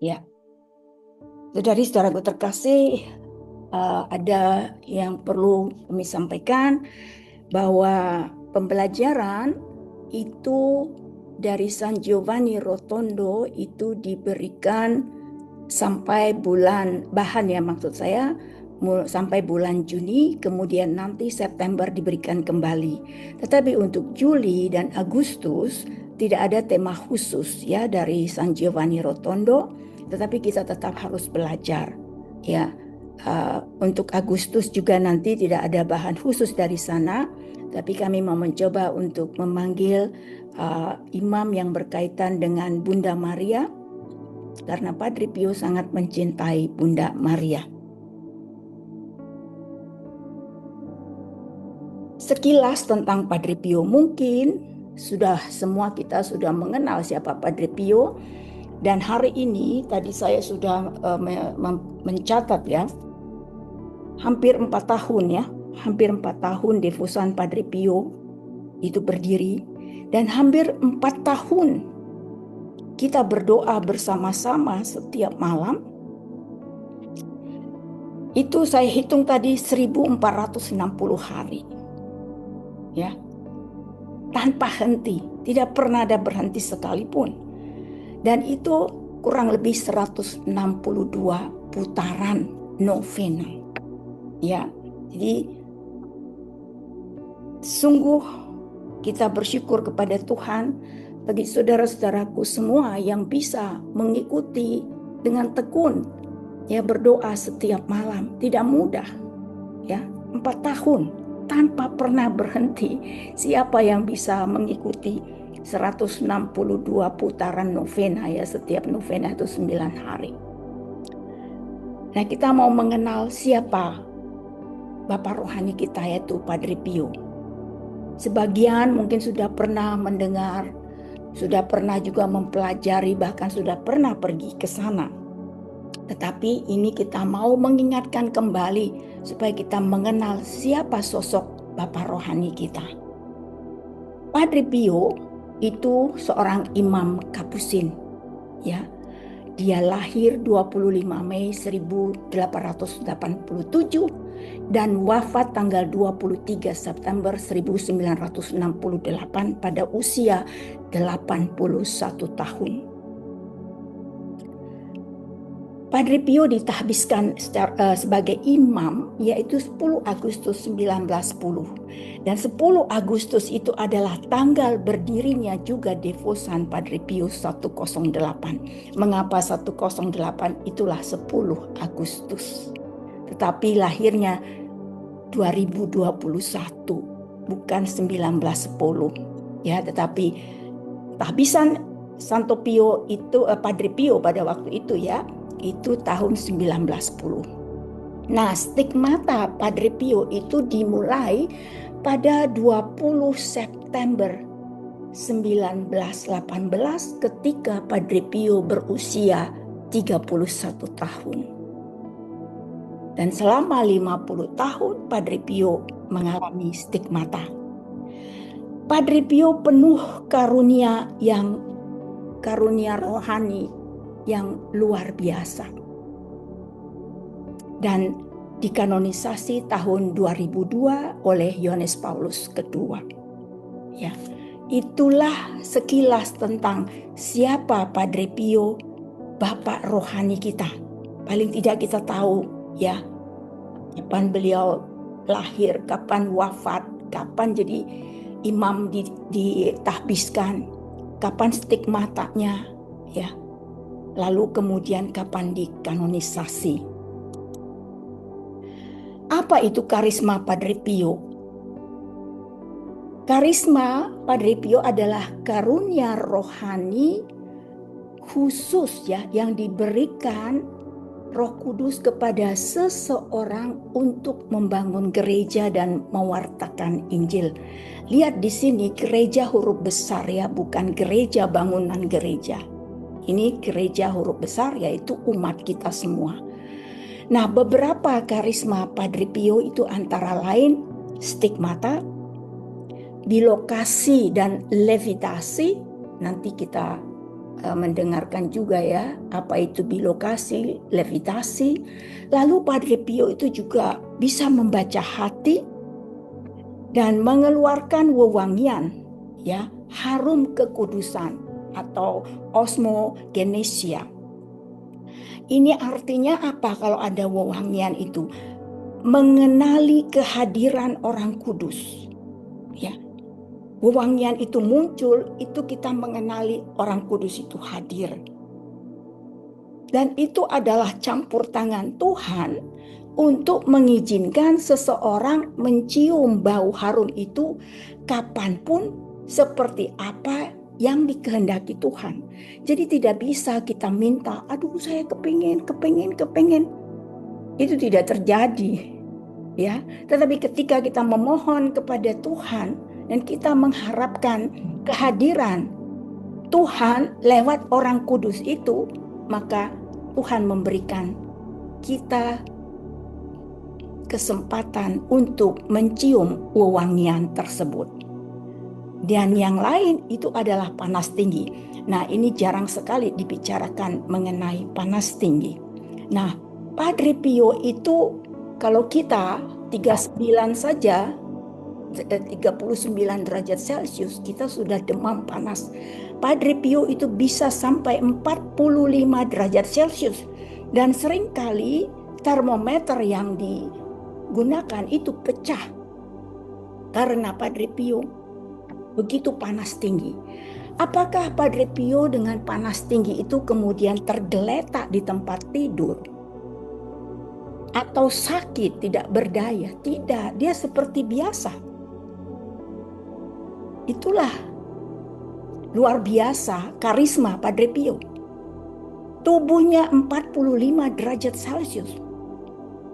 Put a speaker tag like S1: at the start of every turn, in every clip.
S1: Ya, saudari-saudaraku terkasih, ada yang perlu kami sampaikan bahwa pembelajaran itu dari San Giovanni Rotondo itu diberikan sampai maksud saya sampai bulan Juni, kemudian nanti September diberikan kembali. Tetapi untuk Juli dan Agustus tidak ada tema khusus ya dari San Giovanni Rotondo, tetapi kita tetap harus belajar ya. Untuk Agustus juga nanti tidak ada bahan khusus dari sana, tapi kami mau mencoba untuk memanggil imam yang berkaitan dengan Bunda Maria, karena Padre Pio sangat mencintai Bunda Maria. Sekilas tentang Padre Pio, mungkin semua kita sudah mengenal siapa Padre Pio, dan hari ini tadi saya sudah mencatat ya, hampir 4 tahun ya, hampir 4 tahun Devosan Padre Pio itu berdiri, dan hampir 4 tahun kita berdoa bersama-sama setiap malam. Itu saya hitung tadi 1460 hari. Ya. Tanpa henti, tidak pernah ada berhenti sekalipun. Dan itu kurang lebih 162 putaran novena. Ya. Jadi sungguh kita bersyukur kepada Tuhan bagi saudara-saudaraku semua yang bisa mengikuti dengan tekun ya, berdoa setiap malam. Tidak mudah ya, 4 tahun tanpa pernah berhenti. Siapa yang bisa mengikuti 162 putaran novena ya, setiap novena itu 9 hari. Nah, kita mau mengenal siapa Bapak rohani kita, yaitu Padre Pio. Sebagian mungkin sudah pernah mendengar, sudah pernah juga mempelajari, bahkan sudah pernah pergi ke sana. Tetapi ini kita mau mengingatkan kembali supaya kita mengenal siapa sosok Bapak rohani kita. Padre Pio itu seorang imam Kapusin ya. Dia lahir 25 Mei 1887 dan wafat tanggal 23 September 1968 pada usia 81 tahun. Padre Pio ditahbiskan sebagai imam yaitu 10 Agustus 1910. Dan 10 Agustus itu adalah tanggal berdirinya juga Devosan Padre Pio 108. Mengapa 108? Itulah 10 Agustus. Tetapi lahirnya 2021, bukan 1910. Ya, tetapi tahbisan Santo Pio itu Padre Pio pada waktu itu ya, itu tahun 1910. Nah, stigmata Padre Pio itu dimulai pada 20 September 1918 ketika Padre Pio berusia 31 tahun. Dan selama 50 tahun Padre Pio mengalami stigmata. Padre Pio penuh karunia rohani yang luar biasa. Dan dikanonisasi tahun 2002 oleh Yohanes Paulus II. Ya, itulah sekilas tentang siapa Padre Pio, Bapak rohani kita. Paling tidak kita tahu ya, kapan beliau lahir, kapan wafat, kapan jadi imam ditahbiskan, kapan stigmatanya ya. Lalu kemudian kapan dikanonisasi. Apa itu karisma Padre Pio? Karisma Padre Pio adalah karunia rohani khusus ya yang diberikan Roh Kudus kepada seseorang untuk membangun gereja dan mewartakan Injil. Lihat di sini gereja huruf besar ya, bukan gereja bangunan gereja. Ini gereja huruf besar, yaitu umat kita semua. Nah, beberapa karisma Padre Pio itu antara lain stigmata, bilokasi dan levitasi. Nanti kita mendengarkan juga ya apa itu bilokasi, levitasi. Lalu Padre Pio itu juga bisa membaca hati dan mengeluarkan wewangian, ya, harum kekudusan atau osmogenesia. Ini artinya apa kalau ada wewangian itu? Mengenali kehadiran orang kudus, ya. Wewangian itu muncul, itu kita mengenali orang kudus itu hadir. Dan itu adalah campur tangan Tuhan untuk mengizinkan seseorang mencium bau harum itu kapanpun, seperti apa yang dikehendaki Tuhan. Jadi tidak bisa kita minta, aduh saya kepingin. Itu tidak terjadi. Ya, tetapi ketika kita memohon kepada Tuhan dan kita mengharapkan kehadiran Tuhan lewat orang kudus itu, maka Tuhan memberikan kita kesempatan untuk mencium wewangian tersebut. Dan yang lain itu adalah panas tinggi. Nah, ini jarang sekali dibicarakan mengenai panas tinggi. Nah, Padre Pio itu kalau kita 39 saja, 39 derajat Celcius, kita sudah demam panas. Padre Pio itu bisa sampai 45 derajat Celcius. Dan seringkali termometer yang digunakan itu pecah. Karena Padre Pio begitu panas tinggi. Apakah Padre Pio dengan panas tinggi itu kemudian tergeletak di tempat tidur? Atau sakit, tidak berdaya? Tidak, dia seperti biasa. Itulah luar biasa karisma Padre Pio. Tubuhnya 45 derajat Celcius.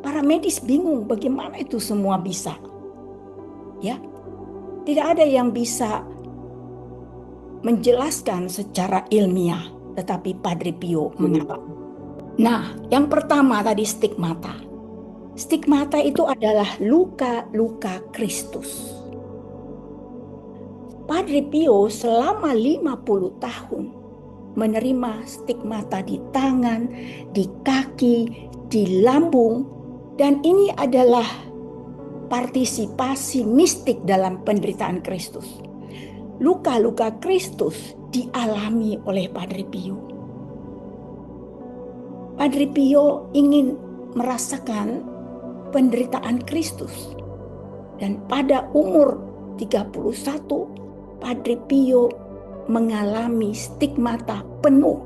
S1: Para medis bingung bagaimana itu semua bisa. Ya, tidak ada yang bisa menjelaskan secara ilmiah, tetapi Padre Pio mengatakan. Nah, yang pertama tadi stigmata. Stigmata itu adalah luka-luka Kristus. Padre Pio selama 50 tahun menerima stigmata di tangan, di kaki, di lambung, dan ini adalah partisipasi mistik dalam penderitaan Kristus. Luka-luka Kristus dialami oleh Padre Pio. Padre Pio ingin merasakan penderitaan Kristus. Dan pada umur 31, Padre Pio mengalami stigmata penuh.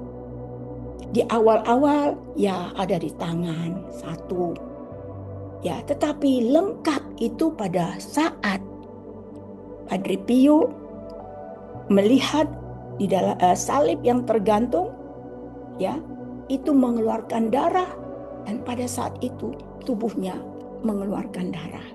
S1: Di awal-awal ya ada di tangan satu. Ya, tetapi lengkap itu pada saat Padre Pio melihat di dalam salib yang tergantung, ya, itu mengeluarkan darah, dan pada saat itu tubuhnya mengeluarkan darah.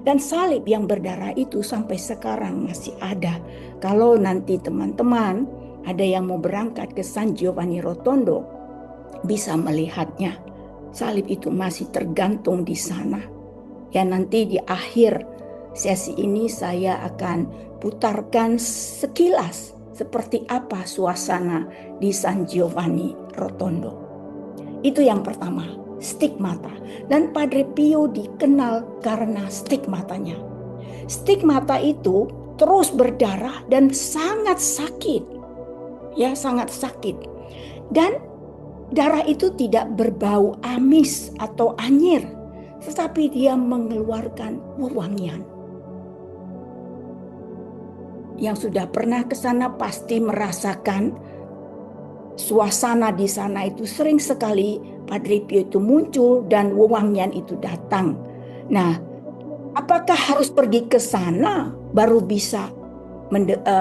S1: Dan salib yang berdarah itu sampai sekarang masih ada. Kalau nanti teman-teman ada yang mau berangkat ke San Giovanni Rotondo, bisa melihatnya. Salib itu masih tergantung di sana. Ya, nanti di akhir sesi ini saya akan putarkan sekilas seperti apa suasana di San Giovanni Rotondo. Itu yang pertama, stigmata. Dan Padre Pio dikenal karena stigmatanya. Stigmata itu terus berdarah dan sangat sakit. Ya, sangat sakit. Dan darah itu tidak berbau amis atau anyir, tetapi dia mengeluarkan wewangian. Yang sudah pernah ke sana pasti merasakan suasana di sana itu sering sekali Padre Pio itu muncul dan wewangian itu datang. Nah, apakah harus pergi ke sana baru bisa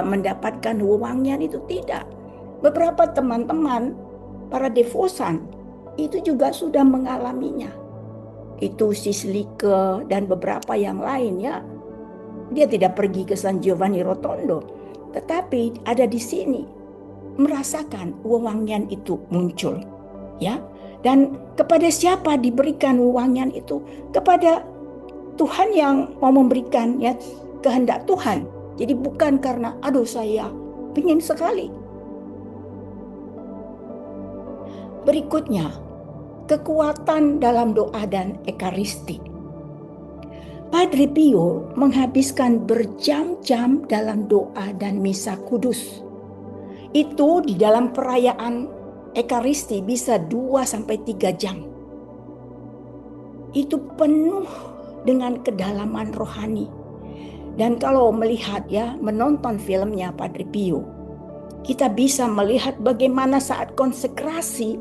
S1: mendapatkan wewangian itu? Tidak. Beberapa teman-teman, para devosan, itu juga sudah mengalaminya. Itu Sislike dan beberapa yang lain, ya. Dia tidak pergi ke San Giovanni Rotondo, tetapi ada di sini merasakan wewangian itu muncul, ya. Dan kepada siapa diberikan wewangian itu? Kepada Tuhan yang mau memberikan, ya, kehendak Tuhan. Jadi bukan karena aduh saya ingin sekali. Berikutnya, kekuatan dalam doa dan ekaristi. Padre Pio menghabiskan berjam-jam dalam doa dan misa kudus. Itu di dalam perayaan ekaristi bisa 2-3 jam. Itu penuh dengan kedalaman rohani. Dan kalau melihat menonton filmnya Padre Pio, kita bisa melihat bagaimana saat konsekrasi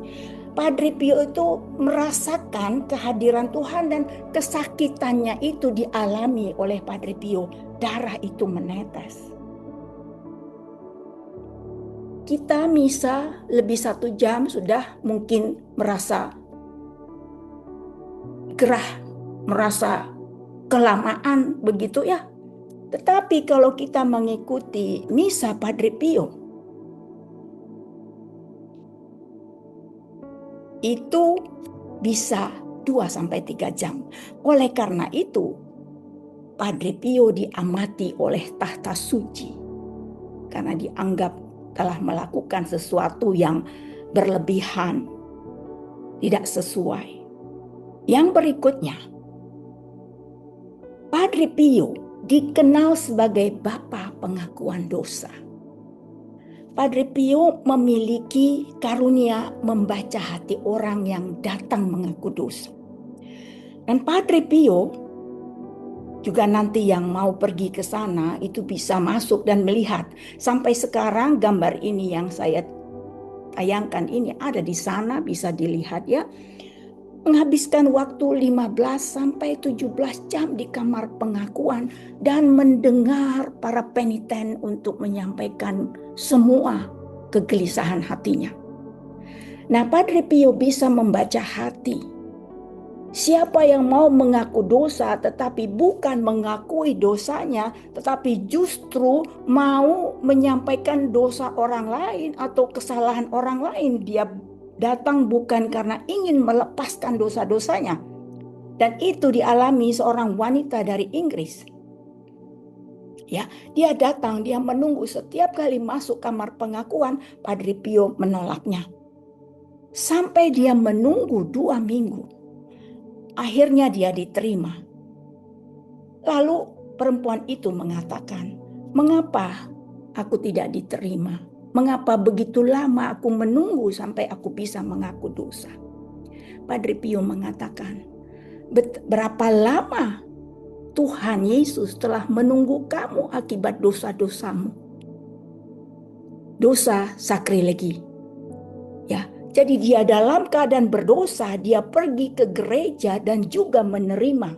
S1: Padre Pio itu merasakan kehadiran Tuhan dan kesakitannya itu dialami oleh Padre Pio. Darah itu menetes. Kita misa lebih 1 jam sudah mungkin merasa gerah, merasa kelamaan begitu ya. Tetapi kalau kita mengikuti misa Padre Pio, itu bisa 2-3 jam. Oleh karena itu, Padre Pio diamati oleh tahta suci karena dianggap telah melakukan sesuatu yang berlebihan, tidak sesuai. Yang berikutnya, Padre Pio dikenal sebagai Bapa pengakuan dosa. Padre Pio memiliki karunia membaca hati orang yang datang mengaku dosa. Dan Padre Pio juga nanti yang mau pergi ke sana itu bisa masuk dan melihat. Sampai sekarang gambar ini yang saya tayangkan ini ada di sana, bisa dilihat ya. Menghabiskan waktu 15-17 jam di kamar pengakuan dan mendengar para peniten untuk menyampaikan semua kegelisahan hatinya. Nah, Padre Pio bisa membaca hati. Siapa yang mau mengaku dosa tetapi bukan mengakui dosanya, tetapi justru mau menyampaikan dosa orang lain atau kesalahan orang lain, dia datang bukan karena ingin melepaskan dosa-dosanya. Dan itu dialami seorang wanita dari Inggris. Ya, dia datang, dia menunggu setiap kali masuk kamar pengakuan, Padre Pio menolaknya. Sampai dia menunggu 2 minggu. Akhirnya dia diterima. Lalu perempuan itu mengatakan, "Mengapa aku tidak diterima? Mengapa begitu lama aku menunggu sampai aku bisa mengaku dosa?" Padre Pio mengatakan, "Berapa lama Tuhan Yesus telah menunggu kamu akibat dosa-dosamu? Dosa sakrilegi." Ya, jadi dia dalam keadaan berdosa, dia pergi ke gereja dan juga menerima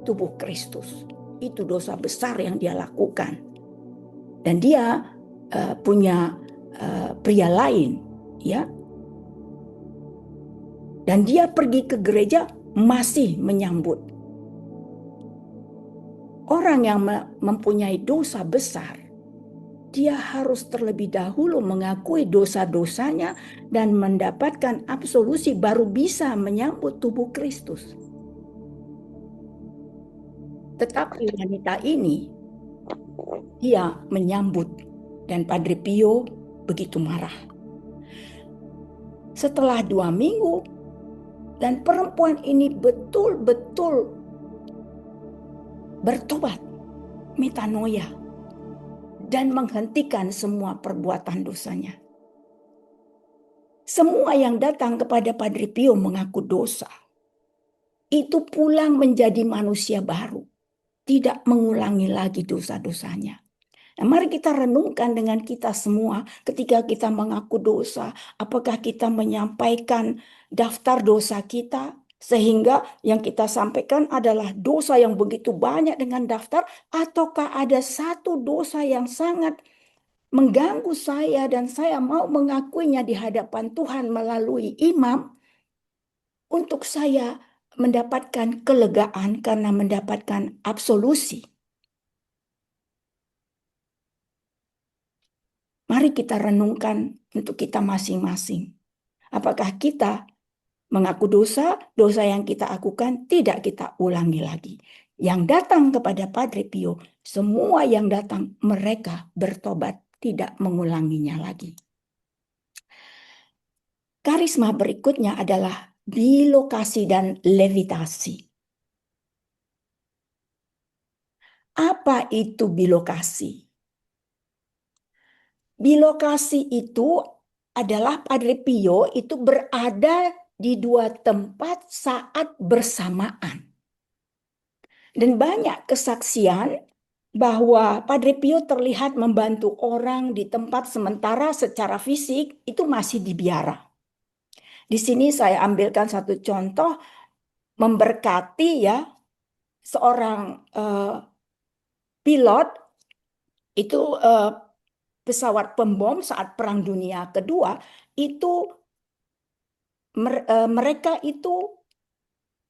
S1: tubuh Kristus. Itu dosa besar yang dia lakukan. Dan dia punya pria lain, ya. Dan dia pergi ke gereja masih menyambut. Orang yang mempunyai dosa besar, dia harus terlebih dahulu mengakui dosa-dosanya dan mendapatkan absolusi baru bisa menyambut tubuh Kristus. Tetapi wanita ini, dia menyambut dan Padre Pio begitu marah. Setelah 2 minggu, dan perempuan ini betul-betul bertobat, metanoia, dan menghentikan semua perbuatan dosanya. Semua yang datang kepada Padre Pio mengaku dosa, itu pulang menjadi manusia baru, tidak mengulangi lagi dosa-dosanya. Nah, mari kita renungkan dengan kita semua ketika kita mengaku dosa, apakah kita menyampaikan daftar dosa kita sehingga yang kita sampaikan adalah dosa yang begitu banyak dengan daftar, ataukah ada satu dosa yang sangat mengganggu saya dan saya mau mengakuinya di hadapan Tuhan melalui imam untuk saya mendapatkan kelegaan karena mendapatkan absolusi. Mari kita renungkan untuk kita masing-masing. Apakah kita mengaku dosa, dosa yang kita lakukan tidak kita ulangi lagi. Yang datang kepada Padre Pio, semua yang datang mereka bertobat, tidak mengulanginya lagi. Karisma berikutnya adalah bilokasi dan levitasi. Apa itu bilokasi? Bilokasi itu adalah Padre Pio itu berada di dua tempat saat bersamaan. Dan banyak kesaksian bahwa Padre Pio terlihat membantu orang di tempat sementara secara fisik itu masih di biara. Di sini saya ambilkan satu contoh memberkati ya seorang pilot itu pesawat pembom saat Perang Dunia Kedua itu mereka itu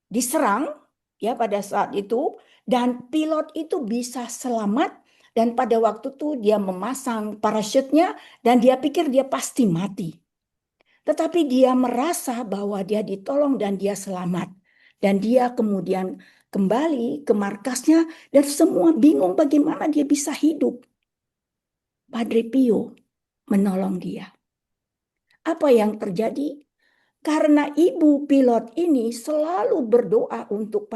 S1: diserang ya pada saat itu dan pilot itu bisa selamat dan pada waktu itu dia memasang parachute-nya dan dia pikir dia pasti mati. Tetapi dia merasa bahwa dia ditolong dan dia selamat. Dan dia kemudian kembali ke markasnya dan semua bingung bagaimana dia bisa hidup. Padre Pio menolong dia. Apa yang terjadi? Karena ibu pilot ini selalu berdoa untuk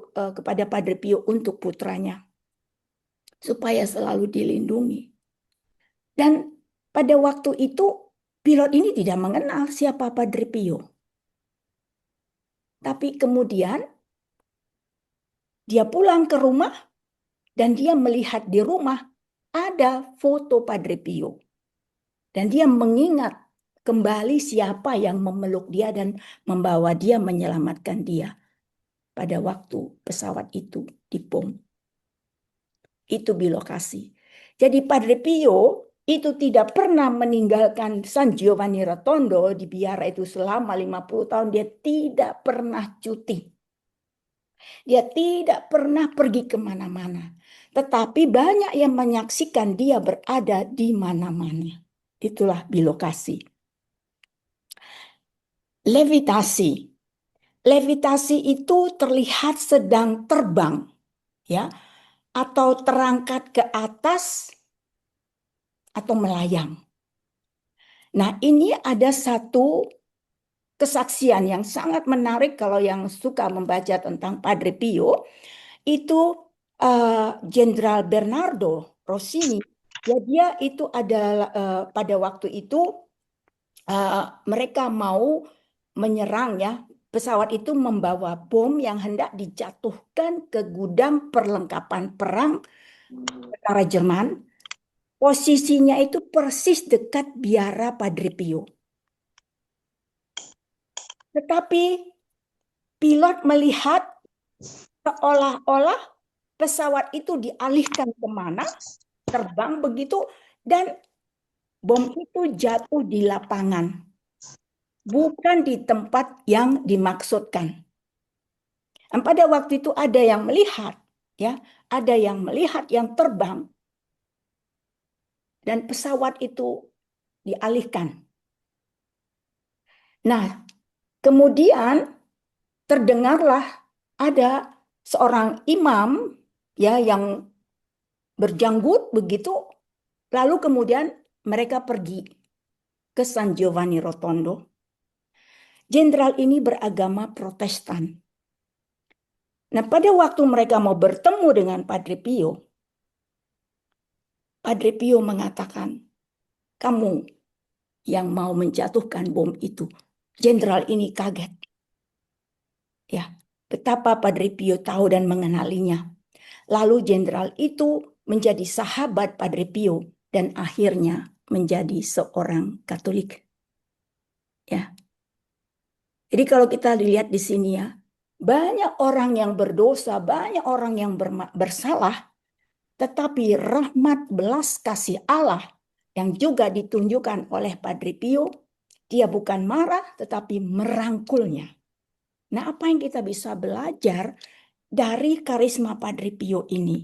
S1: kepada Padre Pio untuk putranya supaya selalu dilindungi. Dan pada waktu itu pilot ini tidak mengenal siapa Padre Pio. Tapi kemudian dia pulang ke rumah dan dia melihat di rumah ada foto Padre Pio. Dan dia mengingat kembali siapa yang memeluk dia dan membawa dia menyelamatkan dia pada waktu pesawat itu dibom. Itu bilokasi. Jadi Padre Pio itu tidak pernah meninggalkan San Giovanni Rotondo di biara itu selama 50 tahun. Dia tidak pernah cuti. Dia tidak pernah pergi kemana-mana. Tetapi banyak yang menyaksikan dia berada di mana-mana. Itulah bilokasi. Levitasi. Levitasi itu terlihat sedang terbang, ya, atau terangkat ke atas atau melayang. Nah, ini ada satu kesaksian yang sangat menarik kalau yang suka membaca tentang Padre Pio, itu Jenderal Bernardo Rossini. Ya, dia itu adalah pada waktu itu mereka mau menyerang ya. Pesawat itu membawa bom yang hendak dijatuhkan ke gudang perlengkapan perang tentara Jerman. Posisinya itu persis dekat biara Padre Pio. Tetapi pilot melihat seolah-olah pesawat itu dialihkan kemana, terbang begitu, dan bom itu jatuh di lapangan, bukan di tempat yang dimaksudkan. Dan pada waktu itu ada yang melihat, ya, ada yang melihat yang terbang, dan pesawat itu dialihkan. Nah, kemudian terdengarlah ada seorang imam ya yang berjanggut begitu, lalu kemudian mereka pergi ke San Giovanni Rotondo. Jenderal ini beragama Protestan. Nah, pada waktu mereka mau bertemu dengan Padre Pio mengatakan, kamu yang mau menjatuhkan bom itu. Jenderal ini kaget. Ya, betapa Padre Pio tahu dan mengenalinya. Lalu jenderal itu menjadi sahabat Padre Pio dan akhirnya menjadi seorang Katolik. Ya. Jadi kalau kita lihat di sini ya, banyak orang yang berdosa, banyak orang yang bersalah, tetapi rahmat belas kasih Allah yang juga ditunjukkan oleh Padre Pio, dia bukan marah tetapi merangkulnya. Nah, apa yang kita bisa belajar dari karisma Padre Pio ini?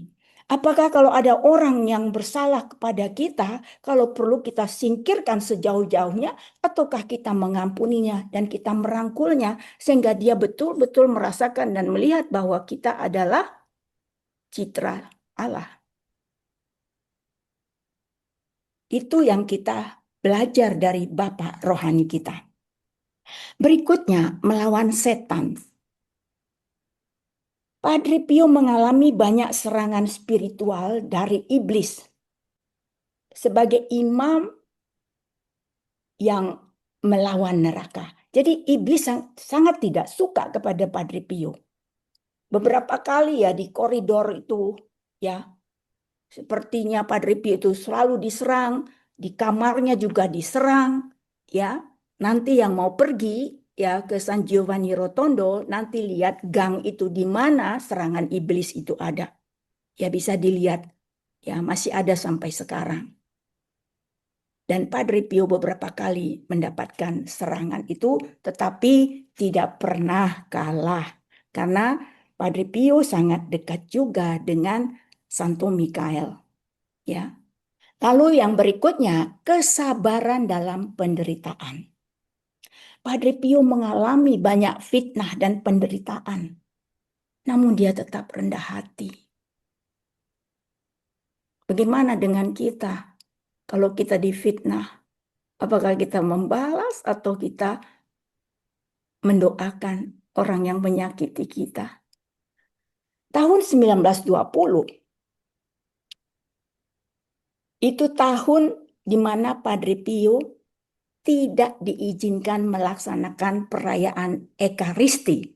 S1: Apakah kalau ada orang yang bersalah kepada kita, kalau perlu kita singkirkan sejauh-jauhnya, ataukah kita mengampuninya dan kita merangkulnya, sehingga dia betul-betul merasakan dan melihat bahwa kita adalah citra Allah. Itu yang kita belajar dari Bapak rohani kita. Berikutnya, melawan setan. Padre Pio mengalami banyak serangan spiritual dari iblis. Sebagai imam yang melawan neraka. Jadi iblis sangat tidak suka kepada Padre Pio. Beberapa kali ya di koridor itu ya, sepertinya Padre Pio itu selalu diserang, di kamarnya juga diserang, ya. Nanti yang mau pergi ya ke San Giovanni Rotondo, nanti lihat gang itu di mana serangan iblis itu ada. Ya bisa dilihat, ya masih ada sampai sekarang. Dan Padre Pio beberapa kali mendapatkan serangan itu, tetapi tidak pernah kalah. Karena Padre Pio sangat dekat juga dengan Santo Mikael. Ya. Lalu yang berikutnya, kesabaran dalam penderitaan. Padre Pio mengalami banyak fitnah dan penderitaan. Namun dia tetap rendah hati. Bagaimana dengan kita? Kalau kita difitnah, apakah kita membalas atau kita mendoakan orang yang menyakiti kita? Tahun 1920, itu tahun di mana Padre Pio tidak diizinkan melaksanakan perayaan Ekaristi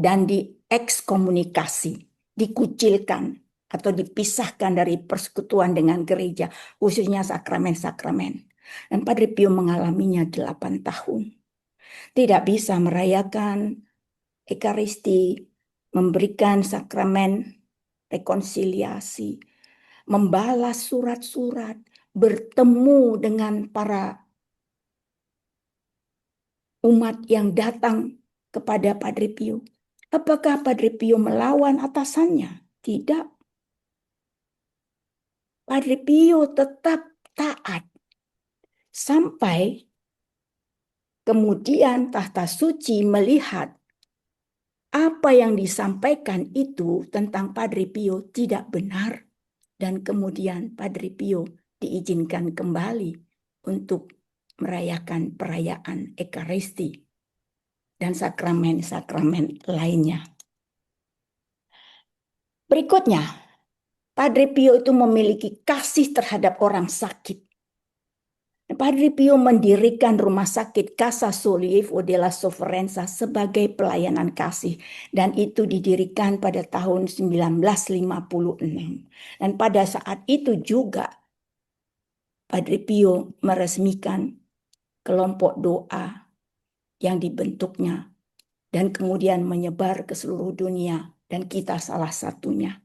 S1: dan diekskomunikasi, dikucilkan atau dipisahkan dari persekutuan dengan gereja, khususnya sakramen-sakramen. Dan Padre Pio mengalaminya 8 tahun. Tidak bisa merayakan Ekaristi, memberikan sakramen rekonsiliasi, membalas surat-surat, bertemu dengan para umat yang datang kepada Padre Pio. Apakah Padre Pio melawan atasannya? Tidak. Padre Pio tetap taat sampai kemudian tahta suci melihat apa yang disampaikan itu tentang Padre Pio tidak benar. Dan kemudian Padre Pio diizinkan kembali untuk merayakan perayaan Ekaristi dan sakramen-sakramen lainnya. Berikutnya, Padre Pio itu memiliki kasih terhadap orang sakit. Padre Pio mendirikan rumah sakit Casa Sollievo della Sofferenza sebagai pelayanan kasih. Dan itu didirikan pada tahun 1956. Dan pada saat itu juga Padre Pio meresmikan kelompok doa yang dibentuknya dan kemudian menyebar ke seluruh dunia dan kita salah satunya.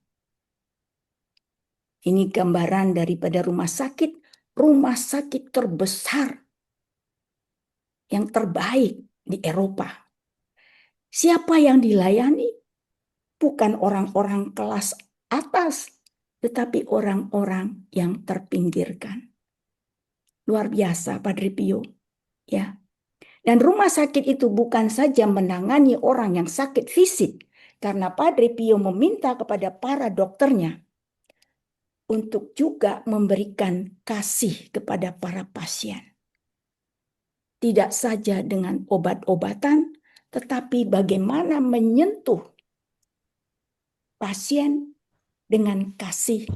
S1: Ini gambaran daripada rumah sakit terbesar yang terbaik di Eropa. Siapa yang dilayani? Bukan orang-orang kelas atas, tetapi orang-orang yang terpinggirkan. Luar biasa Padre Pio, ya. Dan rumah sakit itu bukan saja menangani orang yang sakit fisik, karena Padre Pio meminta kepada para dokternya untuk juga memberikan kasih kepada para pasien. Tidak saja dengan obat-obatan, tetapi bagaimana menyentuh pasien dengan kasih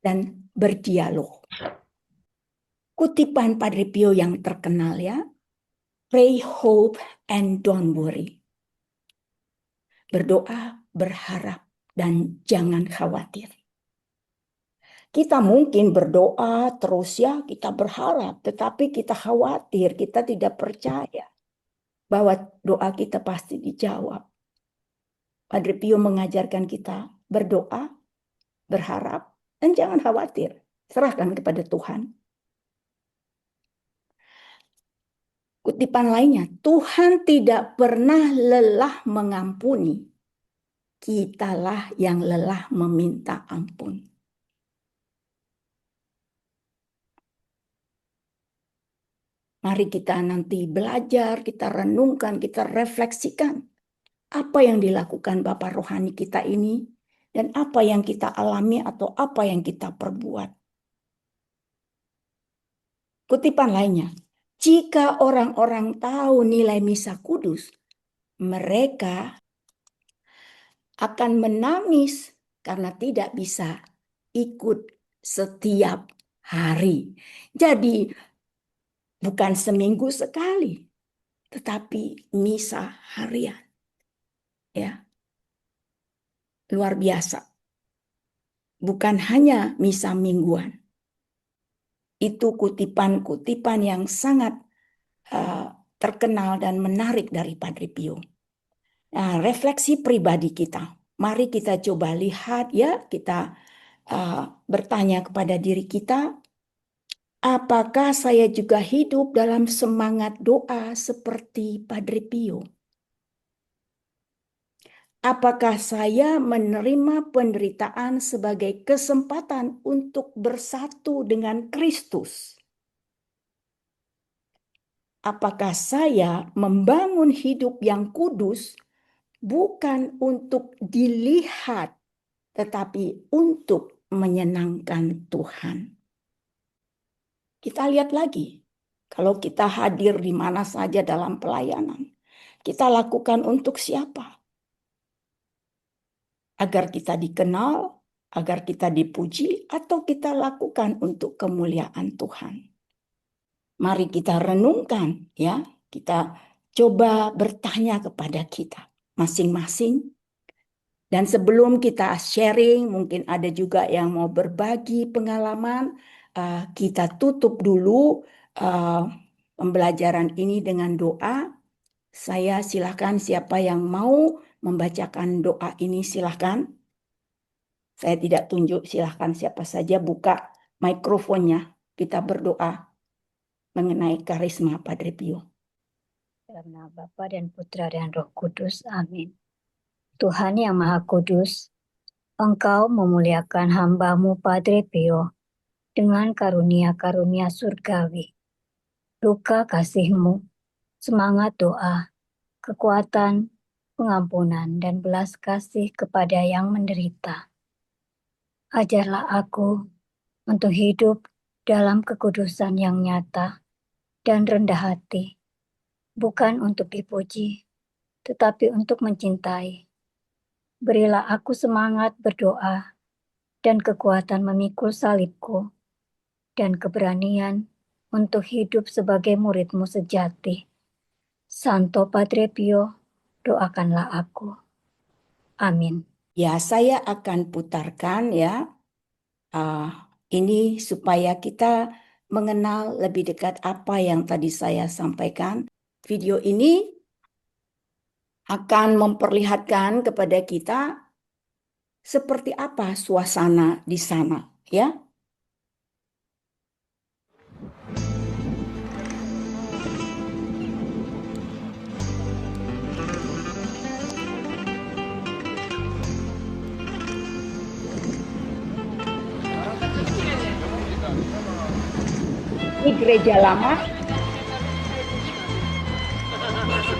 S1: dan berdialog. Kutipan Padre Pio yang terkenal ya, pray, hope, and don't worry. Berdoa, berharap, dan jangan khawatir. Kita mungkin berdoa terus ya, kita berharap, tetapi kita khawatir, kita tidak percaya bahwa doa kita pasti dijawab. Padre Pio mengajarkan kita berdoa, berharap, dan jangan khawatir. Serahkan kepada Tuhan. Kutipan lainnya, Tuhan tidak pernah lelah mengampuni. Kitalah yang lelah meminta ampun. Mari kita nanti belajar, kita renungkan, kita refleksikan apa yang dilakukan Bapak rohani kita ini dan apa yang kita alami atau apa yang kita perbuat. Kutipan lainnya, jika orang-orang tahu nilai misa kudus, mereka akan menangis karena tidak bisa ikut setiap hari. Jadi bukan seminggu sekali, tetapi misa harian. Ya, luar biasa. Bukan hanya misa mingguan. Itu kutipan-kutipan yang sangat terkenal dan menarik dari Padre Pio. Nah, refleksi pribadi kita. Mari kita coba lihat ya, kita bertanya kepada diri kita, apakah saya juga hidup dalam semangat doa seperti Padre Pio? Apakah saya menerima penderitaan sebagai kesempatan untuk bersatu dengan Kristus? Apakah saya membangun hidup yang kudus bukan untuk dilihat, tetapi untuk menyenangkan Tuhan? Kita lihat lagi, kalau kita hadir di mana saja dalam pelayanan, kita lakukan untuk siapa? Agar kita dikenal, agar kita dipuji, atau kita lakukan untuk kemuliaan Tuhan? Mari kita renungkan ya, kita coba bertanya kepada kita masing-masing. Dan sebelum kita sharing, mungkin ada juga yang mau berbagi pengalaman, kita tutup dulu pembelajaran ini dengan doa. Saya silakan siapa yang mau membacakan doa ini silahkan. Saya tidak tunjuk, silahkan siapa saja buka mikrofonnya. Kita berdoa mengenai karisma Padre Pio.
S2: Dalam nama Bapa dan Putra dan Roh Kudus. Amin. Tuhan yang Maha Kudus, Engkau memuliakan hamba-Mu Padre Pio dengan karunia-karunia surgawi. Luka kasih-Mu, semangat doa, kekuatan, pengampunan, dan belas kasih kepada yang menderita. Ajarlah aku untuk hidup dalam kekudusan yang nyata dan rendah hati, bukan untuk dipuji, tetapi untuk mencintai. Berilah aku semangat berdoa dan kekuatan memikul salibku, dan keberanian untuk hidup sebagai murid-Mu sejati. Santo Padre Pio, doakanlah aku. Amin.
S1: Ya, saya akan putarkan ya, ini supaya kita mengenal lebih dekat apa yang tadi saya sampaikan. Video ini akan memperlihatkan kepada kita seperti apa suasana di sana, ya. Ini gereja lama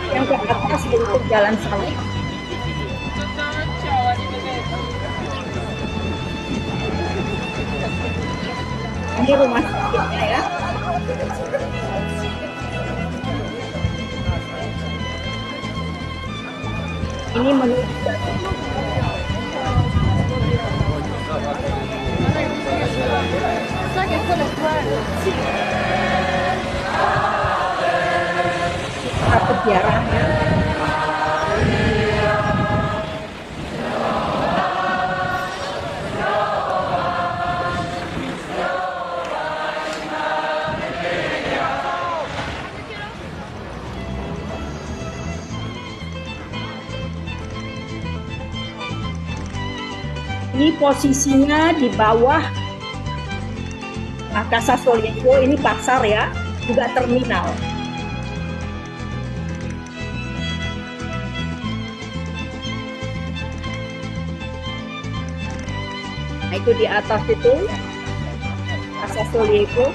S1: yang ke atas untuk jalan sawit. Ini rumah sakitnya ya. Ini menuju peziarahnya. Ini posisinya di bawah Casa Sollievo, ini pasar ya, juga terminal. Nah, itu di atas itu Casa Sollievo.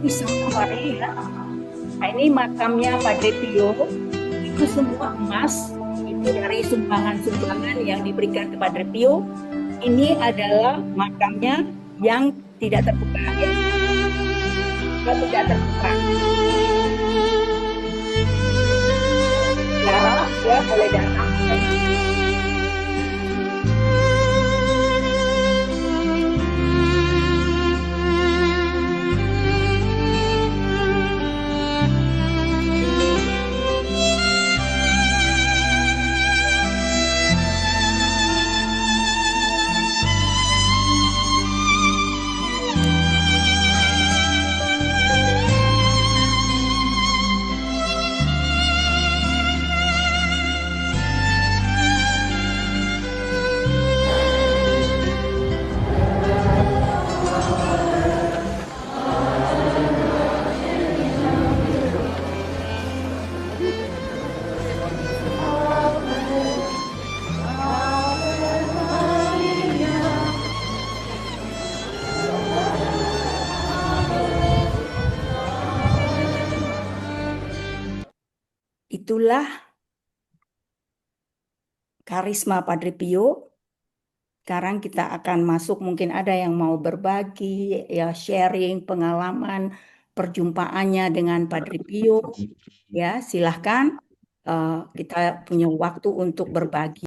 S1: Santa Maria. Nah, ini makamnya Padre Pio. Itu semua emas. Itu dari sumbangan-sumbangan yang diberikan kepada Padre Pio. Ini adalah makamnya yang tidak terbuka, ya. Tidak terbuka. Sekarang dia boleh datang. Itulah karisma Padre Pio. Sekarang kita akan masuk, mungkin ada yang mau berbagi, ya sharing pengalaman perjumpaannya dengan Padre Pio. Ya, silahkan. Kita punya waktu untuk berbagi.